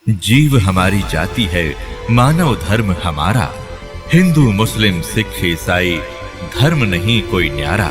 जीव हमारी जाति है, मानव धर्म हमारा। हिंदू मुस्लिम सिख ईसाई धर्म नहीं कोई न्यारा।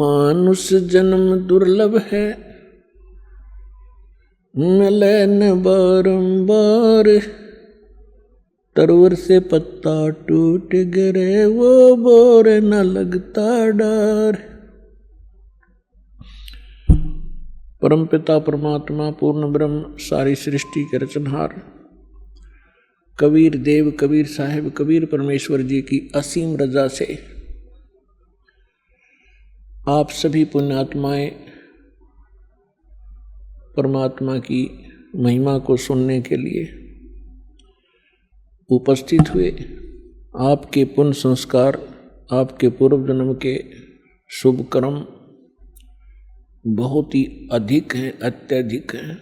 मानुष जन्म दुर्लभ है, मिले न बारंबार। तरवर से पत्ता टूट गिरे, वो बोर न लगता डर। परमपिता परमात्मा पूर्ण ब्रह्म सारी सृष्टि के रचनहार कबीर देव कबीर साहिब कबीर परमेश्वर जी की असीम रजा से आप सभी पुण्यात्माएं परमात्मा की महिमा को सुनने के लिए उपस्थित हुए। आपके पुण्य संस्कार, आपके पूर्व जन्म के शुभ कर्म बहुत ही अधिक हैं, अत्यधिक हैं।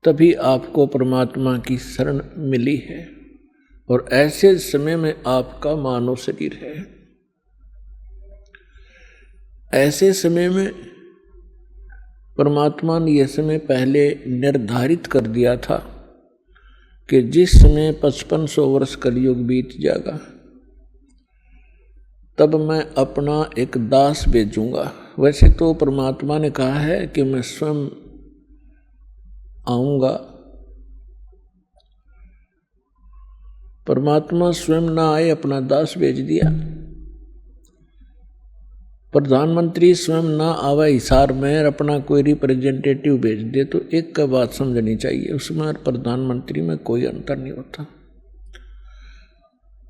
तभी आपको परमात्मा की शरण मिली है और ऐसे समय में आपका मानव शरीर है। ऐसे समय में परमात्मा ने यह समय पहले निर्धारित कर दिया था कि जिस समय 5500 वर्ष कलयुग बीत जाएगा तब मैं अपना एक दास भेजूंगा। वैसे तो परमात्मा ने कहा है कि मैं स्वयं आऊंगा। परमात्मा स्वयं ना आए, अपना दास भेज दिया। प्रधानमंत्री स्वयं ना आवे हिसार में, अपना कोई रिप्रेजेंटेटिव भेज दे तो एक का बात समझनी चाहिए, उसमें और प्रधानमंत्री में कोई अंतर नहीं होता।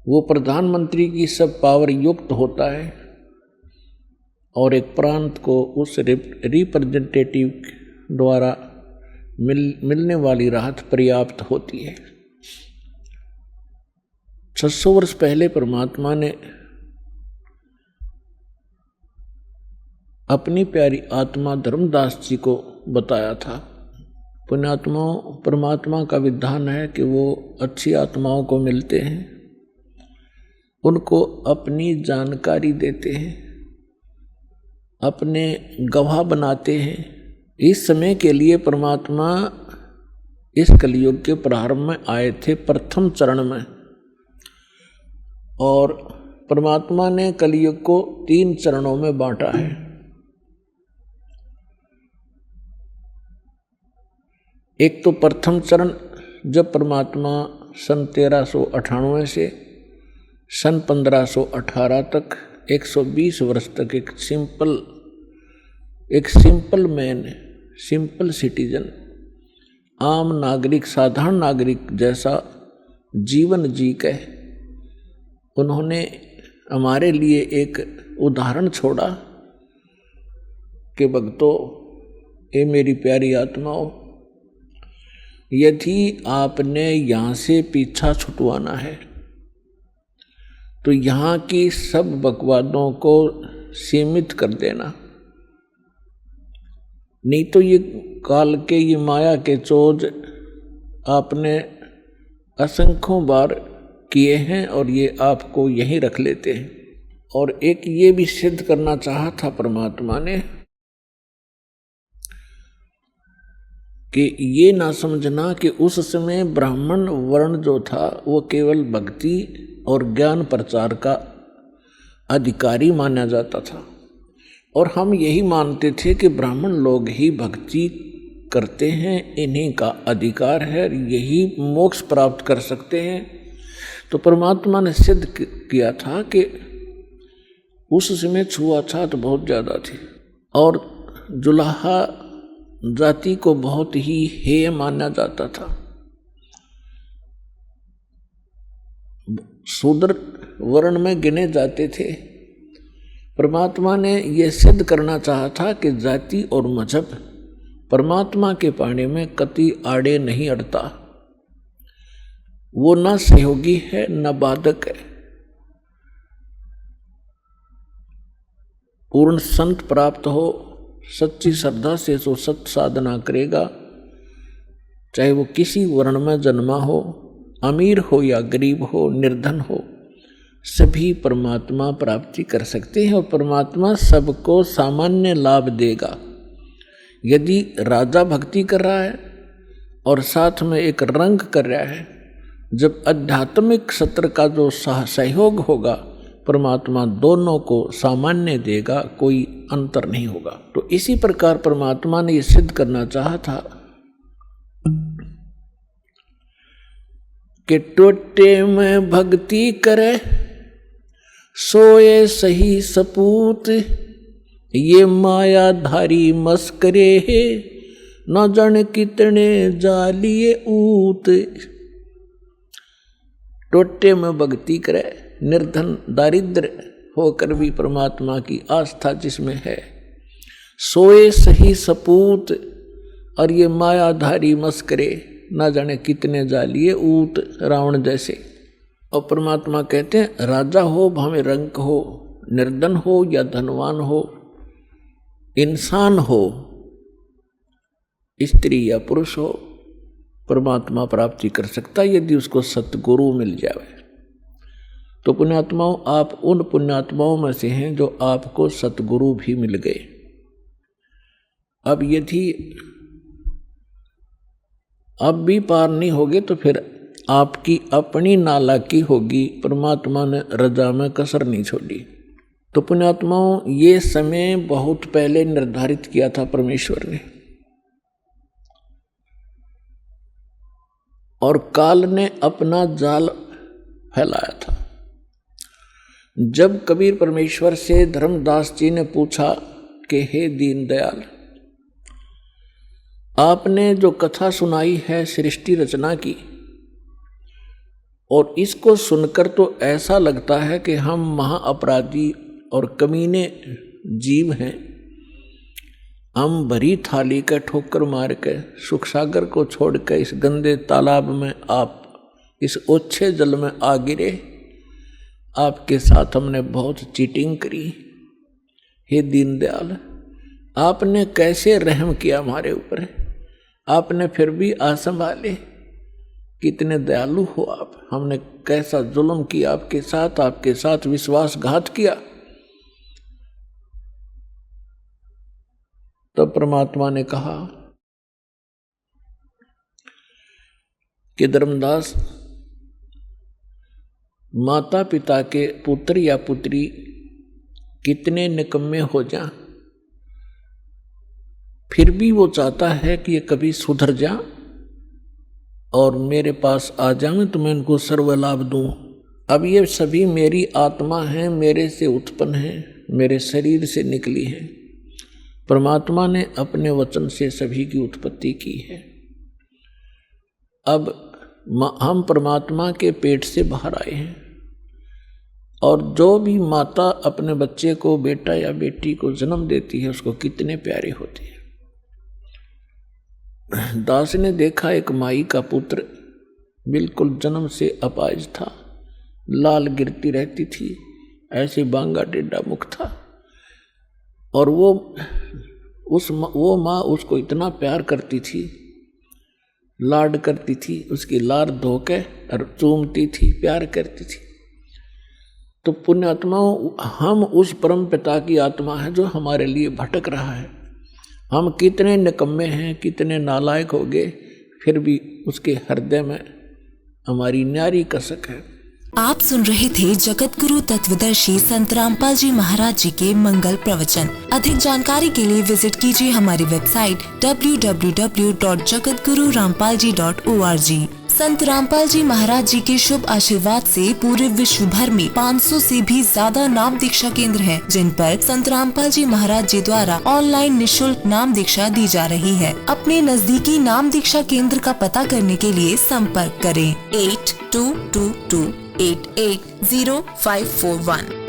वो प्रधानमंत्री की सब पावर युक्त होता है और एक प्रांत को उस रिप्रेजेंटेटिव द्वारा मिलने वाली राहत पर्याप्त होती है। 600 वर्ष पहले परमात्मा ने अपनी प्यारी आत्मा धर्मदास जी को बताया था। पुण्यात्माओं, परमात्मा का विधान है कि वो अच्छी आत्माओं को मिलते हैं, उनको अपनी जानकारी देते हैं, अपने गवाह बनाते हैं। इस समय के लिए परमात्मा इस कलयुग के प्रारंभ में आए थे, प्रथम चरण में, और परमात्मा ने कलयुग को 3 चरणों में बांटा है। एक तो प्रथम चरण जब परमात्मा सन 1398 से सन 1518 तक 120 वर्ष तक एक सिंपल मैन, सिंपल सिटीजन, आम नागरिक, साधारण नागरिक जैसा जीवन जी के उन्होंने हमारे लिए एक उदाहरण छोड़ा कि भक्तों, ये मेरी प्यारी आत्माओं, यदि आपने यहाँ से पीछा छुटवाना है तो यहाँ की सब बकवादों को सीमित कर देना, नहीं तो ये काल के, ये माया के चोज आपने असंख्यों बार किए हैं और ये आपको यहीं रख लेते हैं। और एक ये भी सिद्ध करना चाहा था परमात्मा ने कि ये ना समझना कि उस समय ब्राह्मण वर्ण जो था वो केवल भक्ति और ज्ञान प्रचार का अधिकारी माना जाता था, और हम यही मानते थे कि ब्राह्मण लोग ही भक्ति करते हैं, इन्हीं का अधिकार है, यही मोक्ष प्राप्त कर सकते हैं। तो परमात्मा ने सिद्ध किया था कि उस समय छुआछूत बहुत ज़्यादा थी और जुलाहा जाति को बहुत ही हेय माना जाता था। शूद्र वर्ण में गिने जाते थे। परमात्मा ने यह सिद्ध करना चाहा था कि जाति और मजहब परमात्मा के पाने में कति आड़े नहीं अड़ता। वो न सहयोगी है न बाधक है। पूर्ण संत प्राप्त हो, सच्ची श्रद्धा से जो सत साधना करेगा, चाहे वो किसी वर्ण में जन्मा हो, अमीर हो या गरीब हो, निर्धन हो, सभी परमात्मा प्राप्ति कर सकते हैं। और परमात्मा सबको सामान्य लाभ देगा। यदि राजा भक्ति कर रहा है और साथ में एक रंग कर रहा है, जब आध्यात्मिक सत्र का जो सहयोग होगा, परमात्मा दोनों को सामान्य देगा, कोई अंतर नहीं होगा। तो इसी प्रकार परमात्मा ने ये सिद्ध करना चाहा था कि टोटे में भक्ति करे सोए सही सपूत, ये मायाधारी मस्करे है न जाने कितने जालिए ऊत। टोटे में भक्ति करे, निर्धन दारिद्र होकर भी परमात्मा की आस्था जिसमें है, सोए सही सपूत, और ये मायाधारी मस्करे ना जाने कितने जालिए ऊत, रावण जैसे। और परमात्मा कहते हैं राजा हो भाਵੇਂ रंक हो, निर्धन हो या धनवान हो, इंसान हो, स्त्री या पुरुष हो, परमात्मा प्राप्ति कर सकता है यदि उसको सतगुरु मिल जाए। तो पुण्यात्माओं, आप उन पुण्यात्माओं में से हैं जो आपको सतगुरु भी मिल गए। अब यदि अब भी पार नहीं होगे तो फिर आपकी अपनी नालायकी होगी, परमात्मा ने रजा में कसर नहीं छोड़ी। तो पुण्यात्माओं, ये समय बहुत पहले निर्धारित किया था परमेश्वर ने, और काल ने अपना जाल फैलाया था। जब कबीर परमेश्वर से धर्मदास जी ने पूछा कि हे दीनदयाल, आपने जो कथा सुनाई है सृष्टि रचना की, और इसको सुनकर तो ऐसा लगता है कि हम महाअपराधी और कमीने जीव हैं। हम भरी थाली का ठोकर मार के सुख सागर को छोड़ के इस गंदे तालाब में आप इस ओछे जल में आ गिरे। आपके साथ हमने बहुत चीटिंग करी। हे दीनदयाल, आपने कैसे रहम किया हमारे ऊपर, आपने फिर भी आ संभाले। कितने दयालु हो आप, हमने कैसा जुल्म किया आपके साथ विश्वासघात किया। तब परमात्मा ने कहा कि धर्मदास, माता पिता के पुत्र या पुत्री कितने निकम्मे हो जाएं, फिर भी वो चाहता है कि ये कभी सुधर जा और मेरे पास आ जाएं तो मैं इनको सर्व लाभ दूं। अब ये सभी मेरी आत्मा है, मेरे से उत्पन्न है, मेरे शरीर से निकली है। परमात्मा ने अपने वचन से सभी की उत्पत्ति की है। अब हम परमात्मा के पेट से बाहर आए हैं, और जो भी माता अपने बच्चे को, बेटा या बेटी को जन्म देती है, उसको कितने प्यारे होते हैं। दास ने देखा एक माई का पुत्र बिल्कुल जन्म से अपाहिज था, लाल गिरती रहती थी, ऐसे बांगा टेढ़ा मुख था, और वो माँ उसको इतना प्यार करती थी, लाड करती थी, उसकी लार धो के और चूमती थी, प्यार करती थी। तो पुण्यात्माओं, हम उस परम पिता की आत्मा है जो हमारे लिए भटक रहा है। हम कितने निकम्मे हैं, कितने नालायक हो गए, फिर भी उसके हृदय में हमारी न्यारी कसक है। आप सुन रहे थे जगत गुरु तत्वदर्शी संत रामपाल जी महाराज जी के मंगल प्रवचन। अधिक जानकारी के लिए विजिट कीजिए हमारी वेबसाइट www.jagatgururampalji.org। संत रामपाल जी महाराज जी के शुभ आशीर्वाद से पूरे विश्व भर में 500 से भी ज्यादा नाम दीक्षा केंद्र हैं, जिन पर संत रामपाल जी महाराज जी द्वारा ऑनलाइन निःशुल्क नाम दीक्षा दी जा रही है। अपने नजदीकी नाम दीक्षा केंद्र का पता करने के लिए संपर्क करें 8222880541।